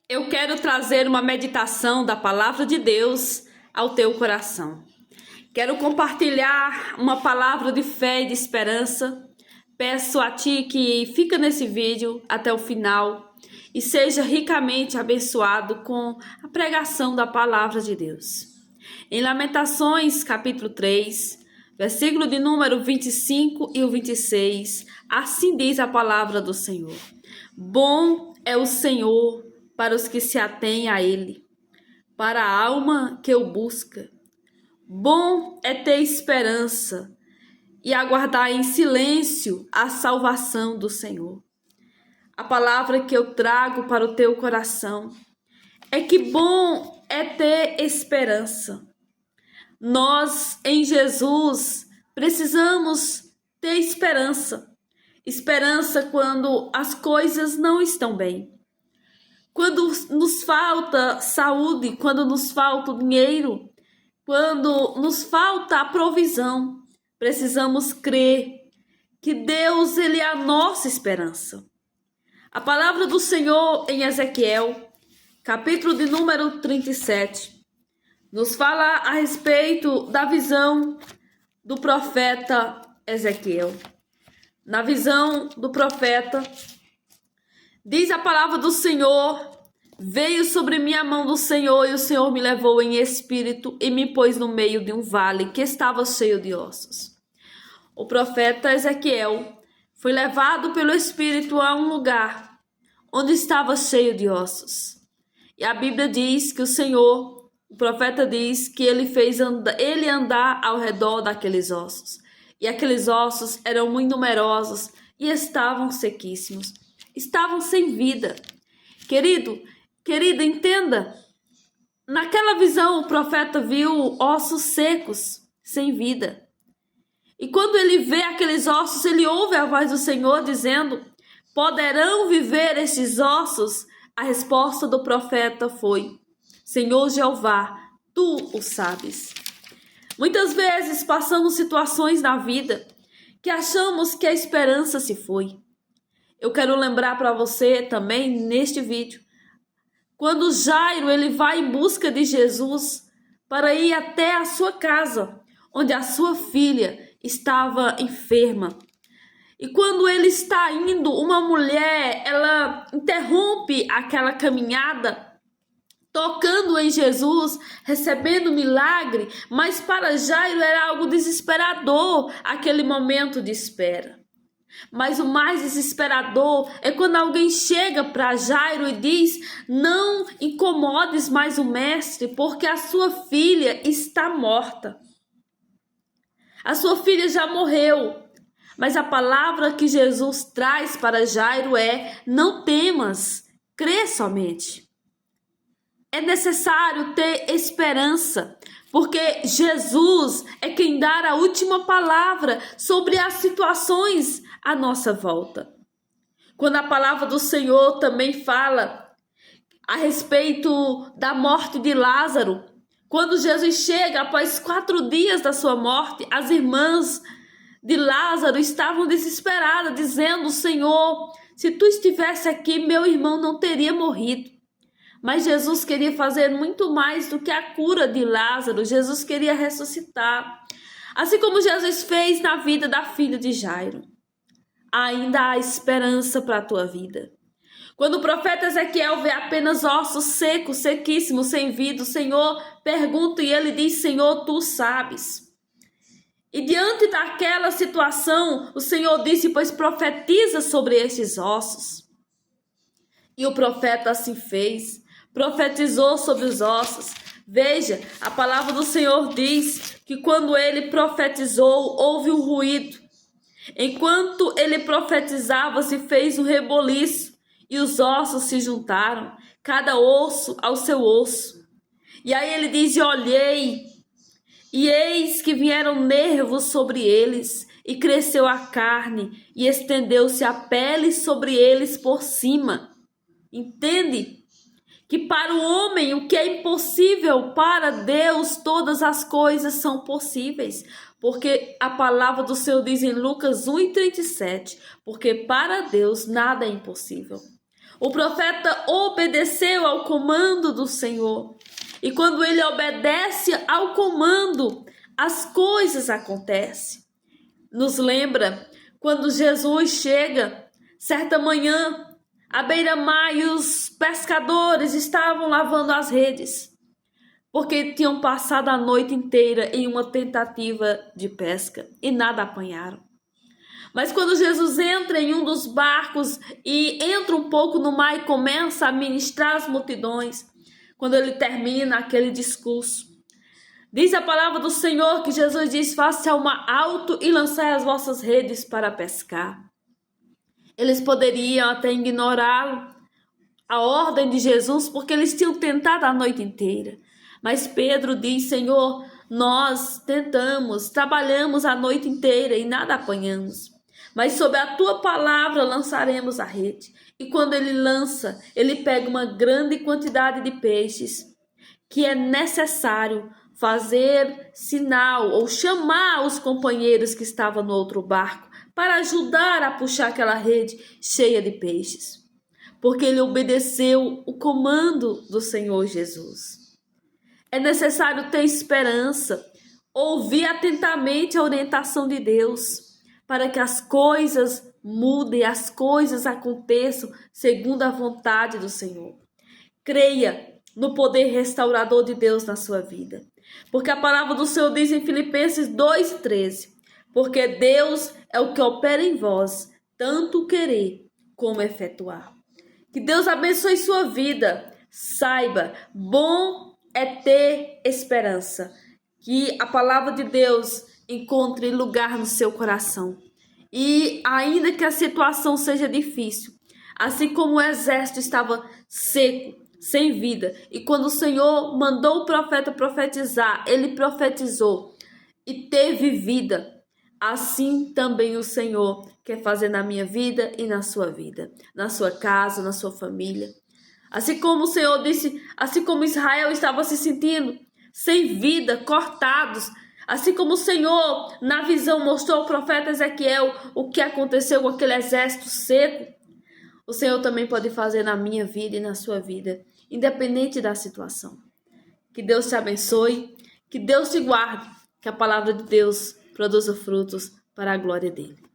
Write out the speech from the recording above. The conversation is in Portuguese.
Eu quero trazer uma meditação da palavra de Deus ao teu coração. Quero compartilhar uma palavra de fé e de esperança. Peço a ti que fica nesse vídeo até o final e seja ricamente abençoado com a pregação da palavra de Deus. Em Lamentações, capítulo 3, versículo de número 25 e o 26, assim diz a palavra do Senhor. Bom é o Senhor para os que se atêm a Ele, para a alma que o busca. Bom é ter esperança e aguardar em silêncio a salvação do Senhor. A palavra que eu trago para o teu coração é que bom é ter esperança. Nós, em Jesus, precisamos ter esperança. Esperança quando as coisas não estão bem. Quando nos falta saúde, quando nos falta dinheiro, quando nos falta a provisão, precisamos crer que Deus, Ele é a nossa esperança. A palavra do Senhor em Ezequiel, capítulo de número 37, nos fala a respeito da visão do profeta Ezequiel. Na visão do profeta, diz a palavra do Senhor: veio sobre mim a mão do Senhor, e o Senhor me levou em espírito e me pôs no meio de um vale que estava cheio de ossos. O profeta Ezequiel foi levado pelo Espírito a um lugar onde estava cheio de ossos. E a Bíblia diz que o profeta diz que ele andar ao redor daqueles ossos. E aqueles ossos eram muito numerosos e estavam sequíssimos. Estavam sem vida. Querida, entenda. Naquela visão, o profeta viu ossos secos, sem vida. E quando ele vê aqueles ossos, ele ouve a voz do Senhor dizendo: poderão viver estes ossos? A resposta do profeta foi: Senhor Jeová, tu o sabes. Muitas vezes passamos situações na vida que achamos que a esperança se foi. Eu quero lembrar para você também neste vídeo, quando Jairo ele vai em busca de Jesus para ir até a sua casa, onde a sua filha estava enferma. E quando ele está indo, uma mulher, ela interrompe aquela caminhada, tocando em Jesus, recebendo milagre, mas para Jairo era algo desesperador, aquele momento de espera. Mas o mais desesperador é quando alguém chega para Jairo e diz: não incomodes mais o mestre, porque a sua filha está morta. A sua filha já morreu. Mas a palavra que Jesus traz para Jairo é: não temas, crê somente. É necessário ter esperança, porque Jesus é quem dá a última palavra sobre as situações à nossa volta. Quando a palavra do Senhor também fala a respeito da morte de Lázaro, quando Jesus chega após 4 dias da sua morte, as irmãs de Lázaro estavam desesperadas, dizendo: Senhor, se tu estivesse aqui, meu irmão não teria morrido. Mas Jesus queria fazer muito mais do que a cura de Lázaro. Jesus queria ressuscitar. Assim como Jesus fez na vida da filha de Jairo. Ainda há esperança para a tua vida. Quando o profeta Ezequiel vê apenas ossos secos, sequíssimos, sem vida, o Senhor pergunta e ele diz: Senhor, tu sabes. E diante daquela situação, o Senhor disse: pois profetiza sobre estes ossos. E o profeta assim fez, profetizou sobre os ossos. Veja, a palavra do Senhor diz que quando ele profetizou, houve um ruído. Enquanto ele profetizava, se fez um reboliço e os ossos se juntaram, cada osso ao seu osso. E aí ele diz: e olhei, e eis que vieram nervos sobre eles, e cresceu a carne, e estendeu-se a pele sobre eles por cima. Entende? Que para o homem o que é impossível, para Deus todas as coisas são possíveis. Porque a palavra do Senhor diz em Lucas 1:37, porque para Deus nada é impossível. O profeta obedeceu ao comando do Senhor. E quando ele obedece ao comando, as coisas acontecem. Nos lembra quando Jesus chega, certa manhã, à beira-mar, e os pescadores estavam lavando as redes, porque tinham passado a noite inteira em uma tentativa de pesca e nada apanharam. Mas quando Jesus entra em um dos barcos e entra um pouco no mar e começa a ministrar as multidões, quando ele termina aquele discurso, diz a palavra do Senhor que Jesus diz: faça uma alto e lançai as vossas redes para pescar. Eles poderiam até ignorá-lo, a ordem de Jesus, porque eles tinham tentado a noite inteira. Mas Pedro diz: Senhor, nós tentamos, trabalhamos a noite inteira e nada apanhamos. Mas sob a tua palavra lançaremos a rede. E quando ele lança, ele pega uma grande quantidade de peixes, que é necessário fazer sinal ou chamar os companheiros que estavam no outro barco para ajudar a puxar aquela rede cheia de peixes, porque ele obedeceu o comando do Senhor Jesus. É necessário ter esperança, ouvir atentamente a orientação de Deus, para que as coisas mudem, as coisas aconteçam segundo a vontade do Senhor. Creia no poder restaurador de Deus na sua vida, porque a palavra do Senhor diz em Filipenses 2:13, porque Deus é o que opera em vós, tanto querer como efetuar. Que Deus abençoe sua vida. Saiba, bom é ter esperança. Que a palavra de Deus encontre lugar no seu coração. E ainda que a situação seja difícil, assim como o exército estava seco, sem vida, e quando o Senhor mandou o profeta profetizar, ele profetizou e teve vida. Assim também o Senhor quer fazer na minha vida e na sua vida, na sua casa, na sua família. Assim como o Senhor disse, assim como Israel estava se sentindo sem vida, cortados, assim como o Senhor na visão mostrou ao profeta Ezequiel o que aconteceu com aquele exército seco, o Senhor também pode fazer na minha vida e na sua vida, independente da situação. Que Deus te abençoe, que Deus te guarde, que a palavra de Deus produza frutos para a glória dele.